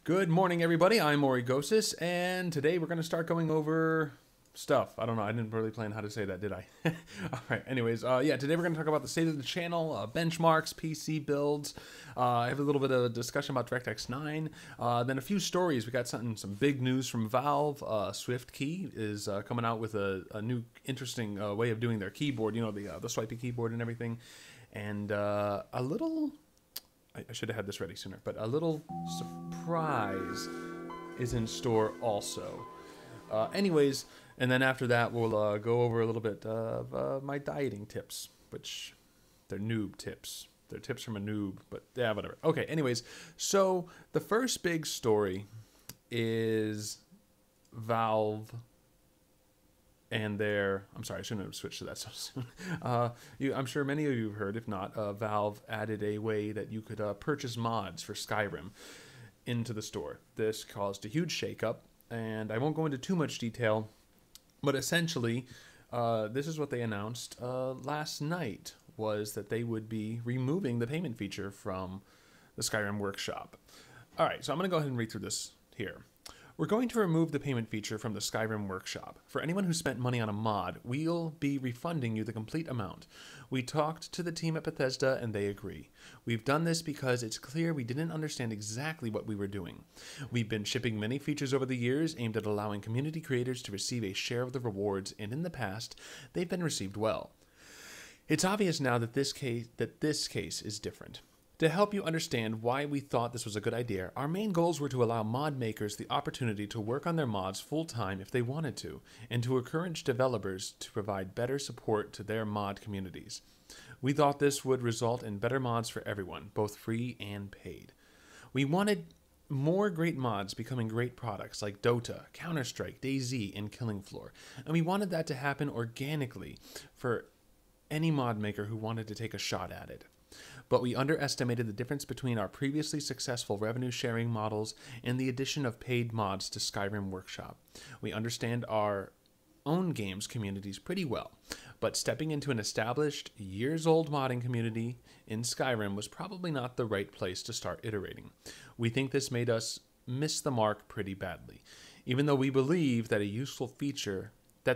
Good morning, everybody. I'm Origosis, and today we're going to start going over stuff. I don't know. I didn't really plan how to say that, did I? All right. Anyways, yeah, today we're going to talk about the state of the channel, benchmarks, PC builds. I have a little bit of a discussion about DirectX 9. Then a few stories. We got some big news from Valve. Swiftkey is coming out with a new interesting way of doing their keyboard. You know, the swipey keyboard and everything. And a little... I should have had this ready sooner, but a little surprise is in store also. Anyways, and then after that, we'll go over a little bit of my dieting tips, which they're noob tips. They're tips from a noob, but yeah, whatever. Okay, anyways, so the first big story is Valve and their, I'm sorry, I shouldn't have switched to that so soon. I'm sure many of you have heard, if not, Valve added a way that you could purchase mods for Skyrim into the store. This caused a huge shakeup, and I won't go into too much detail, but essentially, this is what they announced last night, was that they would be removing the payment feature from the Skyrim Workshop. All right, so I'm going to go ahead and read through this here. We're going to remove the payment feature from the Skyrim Workshop. For anyone who spent money on a mod, we'll be refunding you the complete amount. We talked to the team at Bethesda and they agree. We've done this because it's clear we didn't understand exactly what we were doing. We've been shipping many features over the years aimed at allowing community creators to receive a share of the rewards, and in the past, they've been received well. It's obvious now that this case is different. To help you understand why we thought this was a good idea, our main goals were to allow mod makers the opportunity to work on their mods full-time if they wanted to, and to encourage developers to provide better support to their mod communities. We thought this would result in better mods for everyone, both free and paid. We wanted more great mods becoming great products like Dota, Counter-Strike, DayZ, and Killing Floor, and we wanted that to happen organically for any mod maker who wanted to take a shot at it. But we underestimated the difference between our previously successful revenue-sharing models and the addition of paid mods to Skyrim Workshop. We understand our own games communities pretty well, but stepping into an established, years-old modding community in Skyrim was probably not the right place to start iterating. We think this made us miss the mark pretty badly, even though we believe that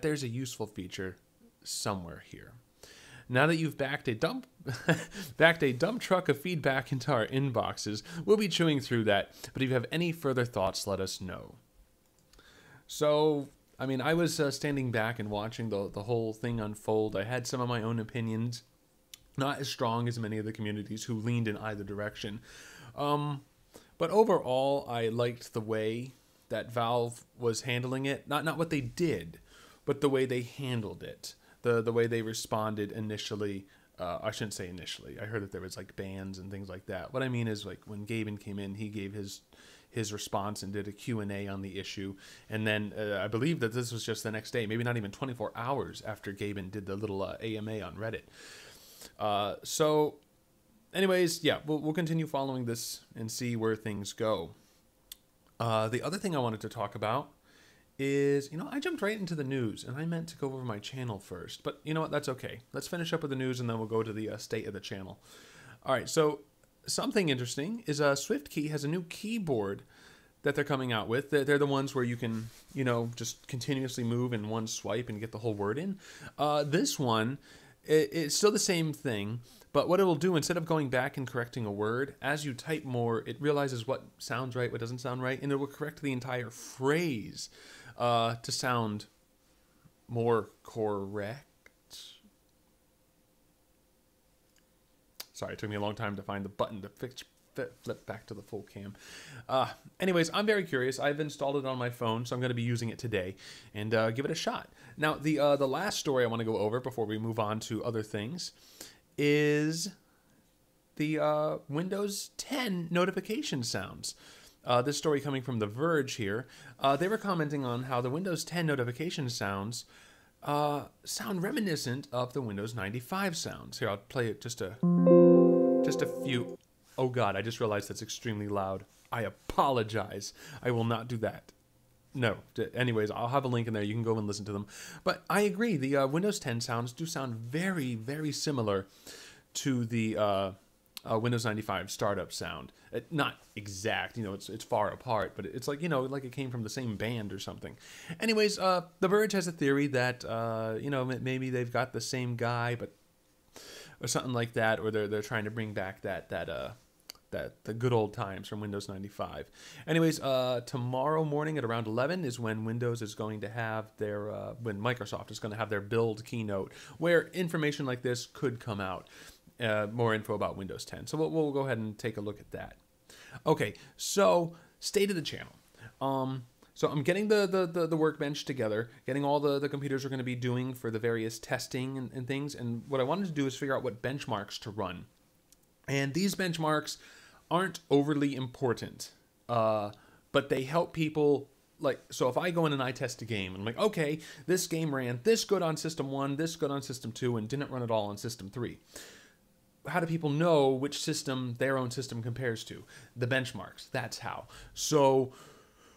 there's a useful feature somewhere here. Now that you've backed a dump truck of feedback into our inboxes, we'll be chewing through that. But if you have any further thoughts, let us know. So, I mean, I was standing back and watching the whole thing unfold. I had some of my own opinions, not as strong as many of the communities who leaned in either direction. But overall, I liked the way that Valve was handling it. Not what they did, but the way they handled it. The way they responded initially. I shouldn't say initially. I heard that there was like bans and things like that. What I mean is, like, when Gaben came in, he gave his response and did a Q&A on the issue. And then I believe that this was just the next day, maybe not even 24 hours after Gaben did the little AMA on Reddit. So anyways, yeah, we'll continue following this and see where things go. The other thing I wanted to talk about is, I jumped right into the news, and I meant to go over my channel first. But you know what? That's okay. Let's finish up with the news, and then we'll go to the state of the channel. All right, so something interesting is Swiftkey has a new keyboard that they're coming out with. They're the ones where you can, just continuously move in one swipe and get the whole word in. This one, it's still the same thing, but what it will do, instead of going back and correcting a word, as you type more, it realizes what sounds right, what doesn't sound right, and it will correct the entire phrase to sound more correct. Sorry, it took me a long time to find the button to flip back to the full cam. Anyways, I'm very curious. I've installed it on my phone, so I'm going to be using it today and give it a shot. Now, the last story I want to go over before we move on to other things is the Windows 10 notification sounds. This story coming from The Verge here. They were commenting on how the Windows 10 notification sounds sound reminiscent of the Windows 95 sounds. Here, I'll play it just a few. Oh God, I just realized that's extremely loud. I apologize. I will not do that. No. Anyways, I'll have a link in there. You can go and listen to them. But I agree. The Windows 10 sounds do sound very, very similar to the Windows 95 startup sound. Not exact, you know, it's far apart, but it's like, you know, like it came from the same band or something. Anyways, The Verge has a theory that, you know, maybe they've got the same guy, but or something like that, or they're trying to bring back that the good old times from Windows 95. Anyways, tomorrow morning at around 11 is when Windows is going to have their, when Microsoft is going to have their build keynote, where information like this could come out. More info about Windows 10. So we'll go ahead and take a look at that. Okay, so state of the channel. So I'm getting the workbench together, getting all the computers are going to be doing for the various testing and things. And what I wanted to do is figure out what benchmarks to run. And these benchmarks aren't overly important, but they help people. Like, so if I go in and I test a game, and I'm like, okay, this game ran this good on System 1, this good on System 2, and didn't run at all on System 3. How do people know which system their own system compares to? The benchmarks. That's how. So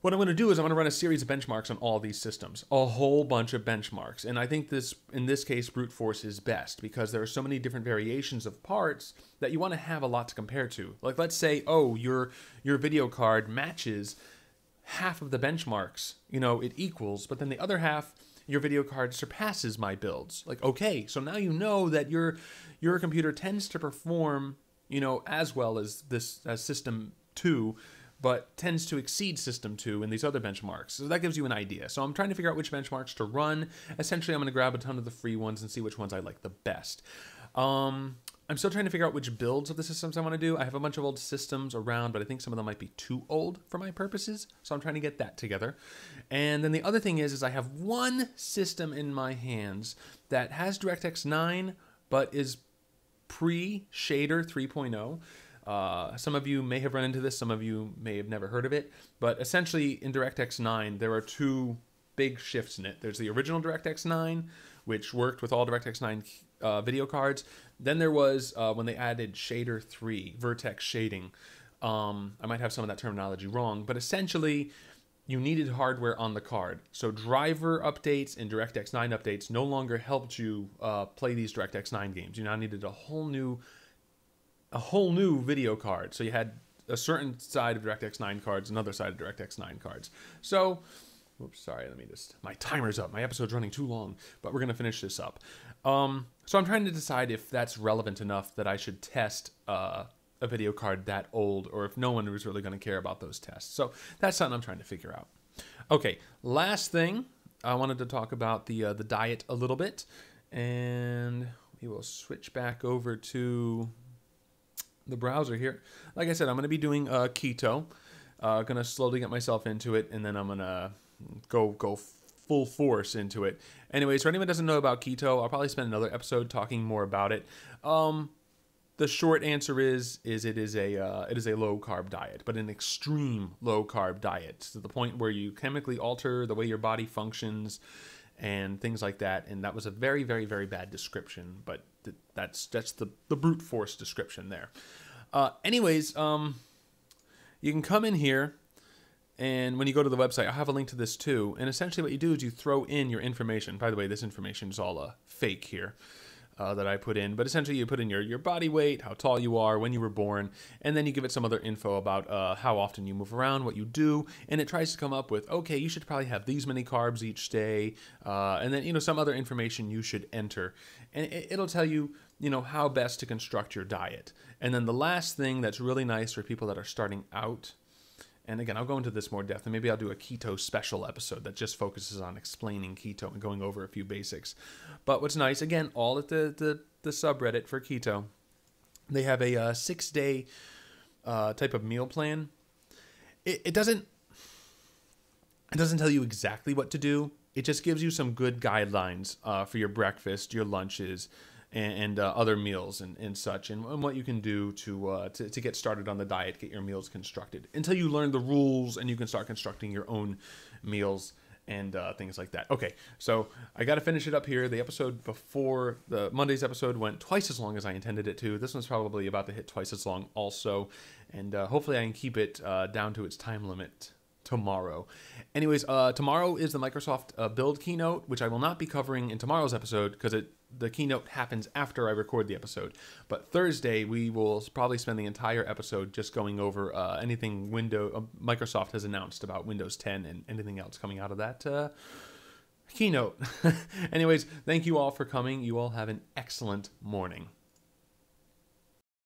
what I'm going to do is I'm going to run a series of benchmarks on all these systems, a whole bunch of benchmarks. And I think in this case, brute force is best because there are so many different variations of parts that you want to have a lot to compare to. Like, let's say, oh, your video card matches half of the benchmarks, you know, it equals, but then the other half, your video card surpasses my builds. Like, okay, so now you know that your computer tends to perform, you know, as well as System 2, but tends to exceed System 2 in these other benchmarks. So that gives you an idea. So I'm trying to figure out which benchmarks to run. Essentially, I'm going to grab a ton of the free ones and see which ones I like the best. I'm still trying to figure out which builds of the systems I want to do. I have a bunch of old systems around, but I think some of them might be too old for my purposes. So I'm trying to get that together. And then the other thing is I have one system in my hands that has DirectX 9, but is pre-Shader 3.0. Some of you may have run into this. Some of you may have never heard of it. But essentially in DirectX 9, there are two big shifts in it. There's the original DirectX 9, which worked with all DirectX 9 video cards. Then there was when they added Shader 3, vertex shading. I might have some of that terminology wrong, but essentially you needed hardware on the card. So driver updates and DirectX 9 updates no longer helped you play these DirectX 9 games. You now needed a whole new video card. So you had a certain side of DirectX 9 cards, another side of DirectX 9 cards. So, oops, sorry, my timer's up. My episode's running too long, but we're going to finish this up. So I'm trying to decide if that's relevant enough that I should test a video card that old, or if no one was really going to care about those tests. So that's something I'm trying to figure out. Okay, last thing, I wanted to talk about the diet a little bit, and we will switch back over to the browser here. Like I said, I'm going to be doing keto. Going to slowly get myself into it, and then I'm going to go full force into it. Anyways, for anyone who doesn't know about keto, I'll probably spend another episode talking more about it. The short answer is it is a low carb diet, but an extreme low carb diet to the point where you chemically alter the way your body functions and things like that. And that was a very, very, very bad description, but that's the brute force description there. Anyways, you can come in here, and when you go to the website, I'll have a link to this too. And essentially what you do is you throw in your information. By the way, this information is all fake here that I put in. But essentially you put in your body weight, how tall you are, when you were born, and then you give it some other info about how often you move around, what you do. And it tries to come up with, okay, you should probably have these many carbs each day. And then, you know, some other information you should enter. And it'll tell you, you know, how best to construct your diet. And then the last thing that's really nice for people that are starting out, and again, I'll go into this more depth, and maybe I'll do a keto special episode that just focuses on explaining keto and going over a few basics. But what's nice, again, all at the subreddit for keto, they have a 6-day type of meal plan. It doesn't tell you exactly what to do. It just gives you some good guidelines for your breakfast, your lunches, and other meals and such, and what you can do to get started on the diet, get your meals constructed, until you learn the rules and you can start constructing your own meals and things like that. Okay, so I got to finish it up here. The episode before, the Monday's episode, went twice as long as I intended it to. This one's probably about to hit twice as long also, and hopefully I can keep it down to its time limit tomorrow. Anyways, tomorrow is the Microsoft build keynote, which I will not be covering in tomorrow's episode because the keynote happens after I record the episode. But Thursday, we will probably spend the entire episode just going over anything Microsoft has announced about Windows 10 and anything else coming out of that keynote. Anyways, thank you all for coming. You all have an excellent morning.